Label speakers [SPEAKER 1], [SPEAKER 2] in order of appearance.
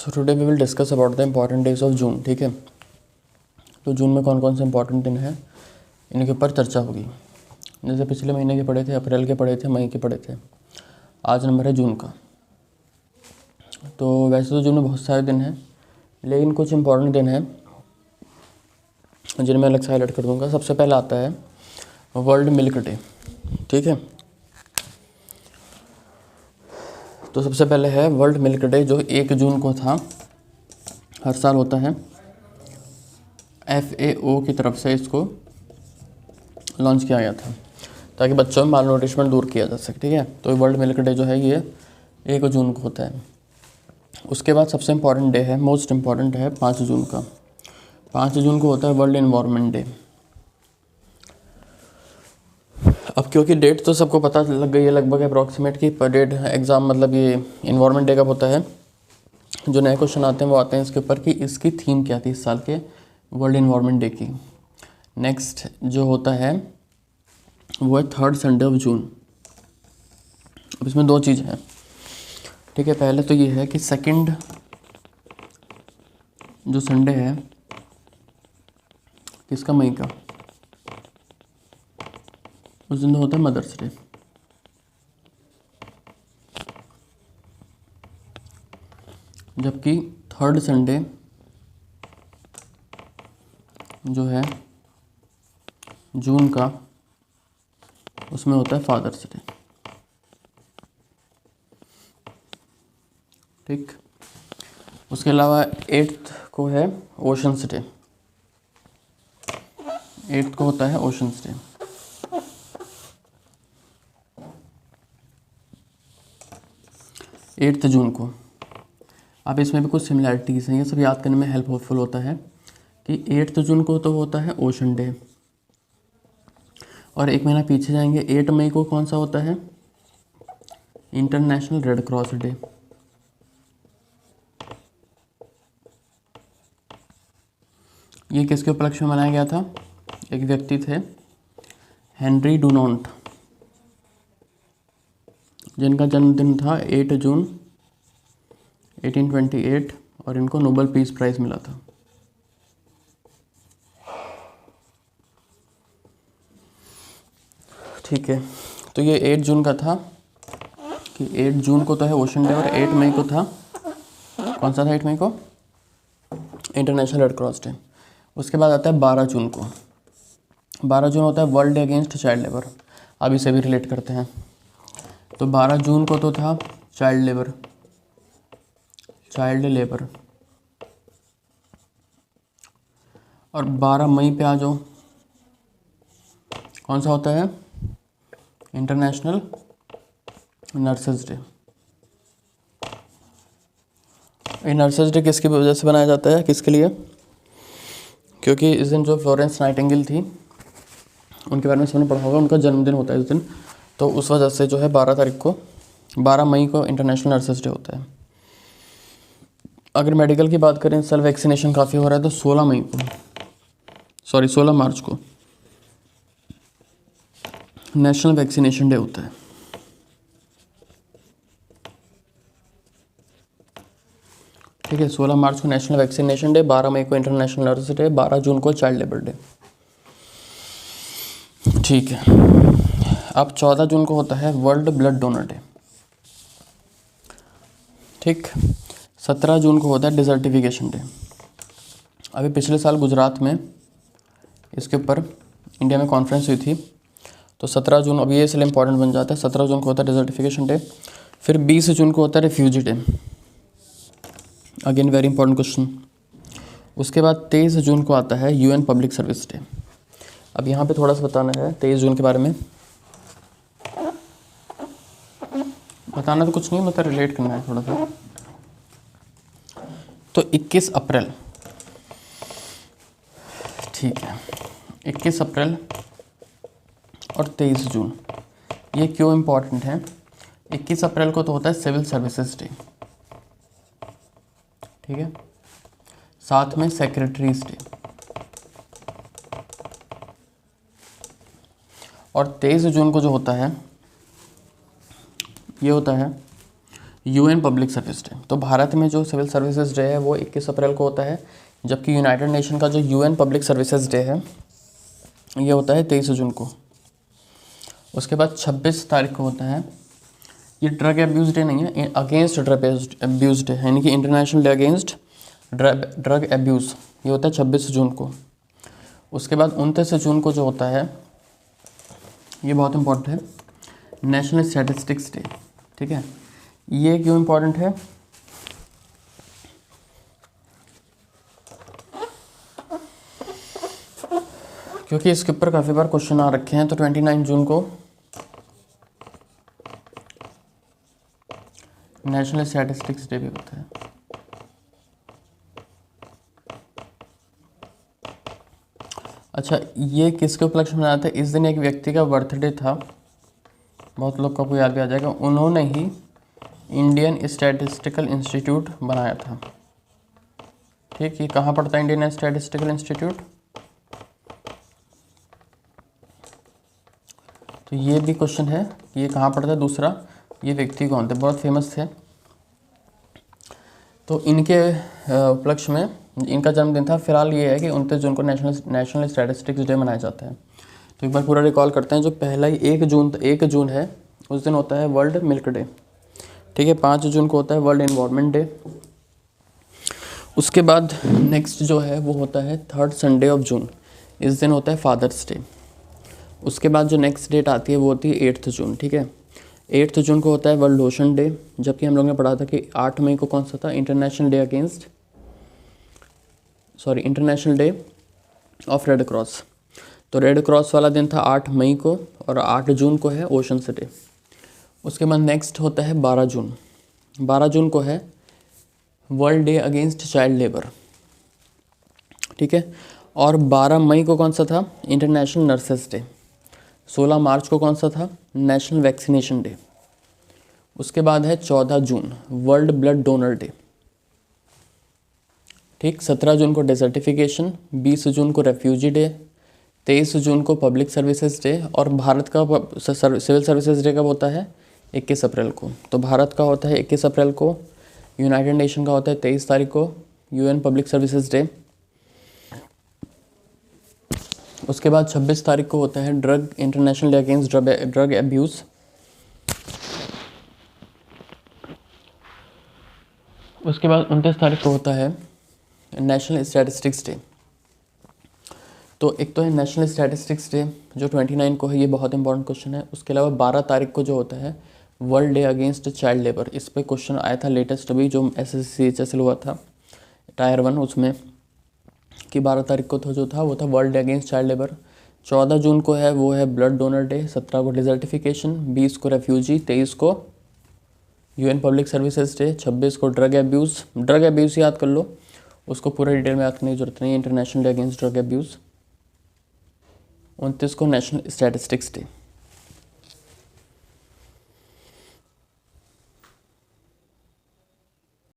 [SPEAKER 1] So today we will discuss about the important days of June. ठीक है, तो जून में कौन कौन से इंपॉर्टेंट दिन हैं इनके ऊपर चर्चा होगी। जैसे पिछले महीने के पढ़े थे, अप्रैल के पढ़े थे, मई के पढ़े थे, आज नंबर है जून का। तो वैसे तो जून में बहुत सारे दिन हैं, लेकिन कुछ इंपॉर्टेंट दिन हैं जिनमें अलग से हाईलाइट कर दूंगा। सबसे पहला आता है वर्ल्ड मिल्क डे। ठीक है, तो सबसे पहले है वर्ल्ड मिल्क डे जो 1 जून को था। हर साल होता है, FAO की तरफ से इसको लॉन्च किया गया था ताकि बच्चों में माल न्यूट्रिशन दूर किया जा सके। ठीक है, तो वर्ल्ड मिल्क डे जो है ये 1 जून को होता है। उसके बाद सबसे इम्पॉर्टेंट डे है, मोस्ट इम्पॉर्टेंट है 5 जून का। 5 जून को होता है वर्ल्ड इन्वायरमेंट डे। अब क्योंकि डेट तो सबको पता लग गई है लगभग अप्रॉक्सीमेट की डेट एग्ज़ाम, मतलब ये इन्वायरमेंट डे कब होता है। जो नए क्वेश्चन आते हैं वो आते हैं इसके ऊपर कि इसकी थीम क्या थी इस साल के वर्ल्ड इन्वायरमेंट डे की। नेक्स्ट जो होता है वो है 3rd संडे ऑफ जून। अब इसमें 2 चीज़ हैं। ठीक है, पहले तो ये है कि सेकंड जो संडे है किसका, मई का, उस दिन होता है मदर्स डे। जबकि 3rd संडे जो है जून का उसमें होता है फादर्स डे। ठीक, उसके अलावा 8th को है ओशंस डे। 8th को होता है ओशंस डे। एट्थ जून को। अब इसमें भी कुछ सिमिलैरिटीज़ हैं, ये सब याद करने में हेल्पफुल होता है कि 8th जून को तो होता है ओशन डे, और 1 महीना पीछे जाएंगे 8 मई को कौन सा होता है, इंटरनेशनल रेड क्रॉस डे। ये किसके उपलक्ष्य में मनाया गया था, एक व्यक्ति थे हेनरी डुनॉन्ट, जिनका जन्मदिन था 8 जून 1828 और इनको नोबेल पीस प्राइज़ मिला था। ठीक है, तो ये 8 जून का था कि 8 जून को तो है ओशन डे, और 8 मई को था, कौन सा था 8 मई को, इंटरनेशनल रेड क्रॉस डे। उसके बाद आता है 12 जून को। 12 जून होता है world day against child labour. अब इसे भी रिलेट करते हैं। तो 12 जून को तो था चाइल्ड लेबर, और 12 मई पे आ जाओ, कौन सा होता है, इंटरनेशनल नर्सेज डे। ये नर्सेज डे किसकी वजह से बनाया जाता है, किसके लिए, क्योंकि इस दिन जो फ्लोरेंस नाइटिंगेल थी उनके बारे में सबने पढ़ा होगा, उनका जन्मदिन होता है इस दिन। तो उस वजह से जो है 12 मई को इंटरनेशनल नर्सेज डे होता है। अगर मेडिकल की बात करें, सेल्फ वैक्सीनेशन काफ़ी हो रहा है, तो 16 मार्च को नेशनल वैक्सीनेशन डे होता है। ठीक है, 16 मार्च को नेशनल वैक्सीनेशन डे, 12 मई को इंटरनेशनल नर्स डे, 12 जून को चाइल्ड लेबर डे। ठीक है, अब 14 जून को होता है वर्ल्ड ब्लड डोनर डे। ठीक, 17 जून को होता है डिजर्टिफिकेशन डे। अभी पिछले साल गुजरात में इसके ऊपर इंडिया में कॉन्फ्रेंस हुई थी, तो 17 जून, अब ये इसलिए इंपॉर्टेंट बन जाता है। 17 जून को होता है डिजर्टिफिकेशन डे। फिर 20 जून को होता है refugee day, again very important question. उसके बाद 23 जून को आता है UN पब्लिक सर्विस डे। अब यहाँ पे थोड़ा सा बताना है 23 जून के बारे में। बताना तो कुछ नहीं, मतलब रिलेट करना है थोड़ा सा। तो 21 अप्रैल, ठीक है, 21 अप्रैल और 23 जून ये क्यों इम्पॉर्टेंट है। 21 अप्रैल को तो होता है सिविल सर्विसेज डे। ठीक है, साथ में सेक्रेटरीज डे। और 23 जून को जो होता है ये होता है यूएन पब्लिक सर्विस डे। तो भारत में जो सिविल सर्विसेज डे है वो 21 अप्रैल को होता है, जबकि यूनाइटेड नेशन का जो यूएन पब्लिक सर्विसेज डे है ये होता है 23 जून को। उसके बाद 26 तारीख को होता है, ये ड्रग एब्यूज़ डे नहीं है, अगेंस्ट ड्रग एब्यूज़ डे है, यानी कि international day against drug abuse, ये होता है 26 जून को। उसके बाद 29 जून को जो होता है ये बहुत इंपॉर्टेंट है, नेशनल स्टैटिस्टिक्स डे। ठीक है, ये क्यों इंपॉर्टेंट है? क्योंकि इसके ऊपर काफ़ी बार क्वेश्चन आ रखे हैं। तो 29 जून को नेशनल स्टैटिस्टिक्स डे भी होता है। अच्छा, ये किसके उपलक्ष्य में मनाया था? इस दिन एक व्यक्ति का बर्थडे था, बहुत लोग को याद भी आ जाएगा, उन्होंने ही इंडियन स्टैटिस्टिकल इंस्टीट्यूट बनाया था। ठीक, ये कहाँ पड़ता है इंडियन स्टैटिस्टिकल इंस्टीट्यूट? तो ये भी क्वेश्चन है, ये कहाँ पड़ता है? दूसरा, ये व्यक्ति कौन थे? बहुत फेमस थे। तो इनके उपलक्ष्य में इनका जन्मदिन था। फिलहाल ये है कि 29 जून को नेशनल स्टैटिस्टिक्स डे मनाया जाता है। तो एक बार पूरा रिकॉल करते हैं। जो पहला ही 1 जून है उस दिन होता है वर्ल्ड मिल्क डे। ठीक है, 5 जून को होता है वर्ल्ड एनवायरनमेंट डे। उसके बाद नेक्स्ट जो है वो होता है 3rd संडे ऑफ जून, इस दिन होता है फादर्स डे। उसके बाद जो नेक्स्ट डेट आती है वो होती है 8th जून। ठीक है, 8th जून को होता है वर्ल्ड ओशन डे, जबकि हम लोग ने पढ़ा था कि 8 मई को कौन सा था? International day of red cross. तो रेड क्रॉस वाला दिन था 8 मई को, और 8 जून को है ओशंस डे। उसके बाद नेक्स्ट होता है 12 जून। 12 जून को है world day against child labour. ठीक है, और 12 मई को कौन सा था? International nurses day. 16 मार्च को कौन सा था? National vaccination day. उसके बाद है 14 June world blood donor day. ठीक, 17 जून को डेजर्टिफिकेशन, 20 जून को रेफ्यूजी डे, 23 जून को पब्लिक सर्विसेज डे। और भारत का सिविल सर्विसेज डे कब होता है? 21 अप्रैल को। तो भारत का होता है 21 अप्रैल को, यूनाइटेड नेशन का होता है 23 तारीख को यूएन पब्लिक सर्विसेज डे। उसके बाद 26 तारीख को होता है international day against drug abuse. उसके बाद 29 तारीख को होता है नेशनल स्टैटिस्टिक्स डे। तो एक तो है नेशनल स्टैटिस्टिक्स डे जो 29 को है, ये बहुत इंपॉर्टेंट क्वेश्चन है। उसके अलावा 12 तारीख को जो होता है world day against child labour. इस पे क्वेश्चन आया था लेटेस्ट अभी जो SSC CHSL हुआ था टायर 1, उसमें कि 12 तारीख को तो जो था वो था world day against child labour. 14 जून को है वो है ब्लड डोनर डे, 17 को डिजर्टिफिकेशन, 20 को रेफ्यूजी, 23 को यूएन पब्लिक सर्विसेज डे, 26 को ड्रग एब्यूज़ याद कर लो, उसको पूरे डिटेल में याद करने की जरूरत नहीं है, international day against drug abuse. 29 को नेशनल स्टैटिस्टिक्स डे।